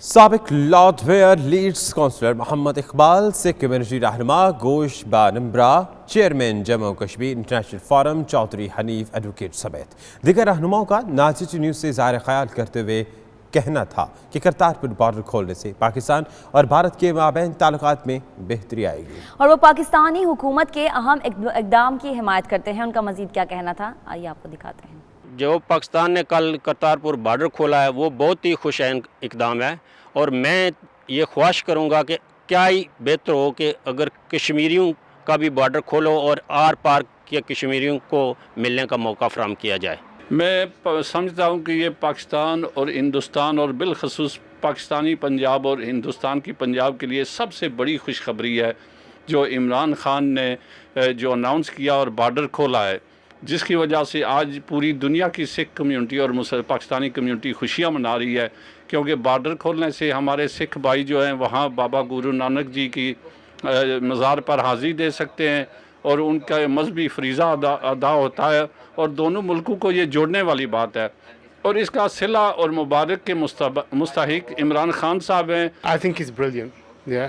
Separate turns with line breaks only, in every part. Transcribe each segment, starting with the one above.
سابق lord mayor Leeds councillor Muhammad Iqbal سے community رہنما گوش بانمبرا chairman Jammu Kashmir international forum Chaudhry Hanif advocate سمیت دیگر رہنماؤں کا ناچیز نیوز سے اظہار خیال کرتے ہوئے کہنا تھا کہ کرتارپور بارڈر کھولنے سے پاکستان اور بھارت کے مابین تعلقات میں بہتری آئے گی
اور وہ پاکستانی حکومت کے اہم اقدام کی حمایت کرتے ہیں۔ ان کا مزید کیا کہنا تھا آئیے آپ کو دکھاتے ہیں۔
جو پاکستان نے کل کرتارپور بارڈر کھولا ہے وہ بہت ہی خوش اقدام ہے، اور میں یہ خواہش کروں گا کہ کیا ہی بہتر ہو کہ اگر کشمیریوں کا بھی بارڈر کھولو اور آر پار کے کشمیریوں کو ملنے کا موقع فراہم کیا جائے۔
میں سمجھتا ہوں کہ یہ پاکستان اور ہندوستان اور بالخصوص پاکستانی پنجاب اور ہندوستان کی پنجاب کے لیے سب سے بڑی خوشخبری ہے جو عمران خان نے جو اناؤنس کیا اور بارڈر کھولا ہے، جس کی وجہ سے آج پوری دنیا کی سکھ کمیونٹی اور پاکستانی کمیونٹی خوشیاں منا رہی ہے، کیونکہ بارڈر کھولنے سے ہمارے سکھ بھائی جو ہیں وہاں بابا گرو نانک جی کی مزار پر حاضری دے سکتے ہیں اور ان کا مذہبی فریضہ ادا ہوتا ہے، اور دونوں ملکوں کو یہ جوڑنے والی بات ہے، اور اس کا صلہ اور مبارک کے مستحق عمران خان صاحب ہیں۔
I think it's brilliant. Yeah,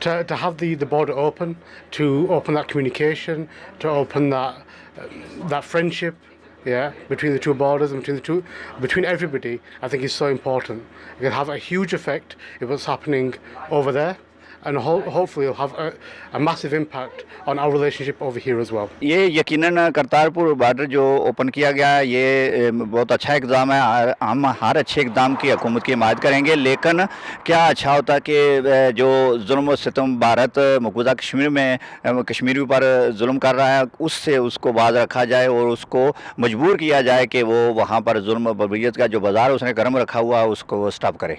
to have the border open, to open that communication, to open that friendship, yeah, between the two borders and between everybody, I think is so important. It can have a huge effect if what's happening over there, and hopefully it'll have a massive impact on our relationship over here as well.
یہ یقیناً Kartarpur border جو open کیا گیا ہے یہ بہت اچھا اقدام ہے۔ ہم ہر اچھے اقدام کی حکومت کی حمایت کریں گے، لیکن کیا اچھا ہوتا کہ جو ظلم و ستم بھارت مقبوضہ کشمیر میں کشمیریوں پر ظلم کر رہا ہے اس سے اس کو باز رکھا جائے اور اس کو مجبور کیا جائے کہ وہ وہاں پر ظلم و بربریت کا جو بازار اس نے گرم رکھا ہوا ہے اس کو وہ سٹاپ کرے۔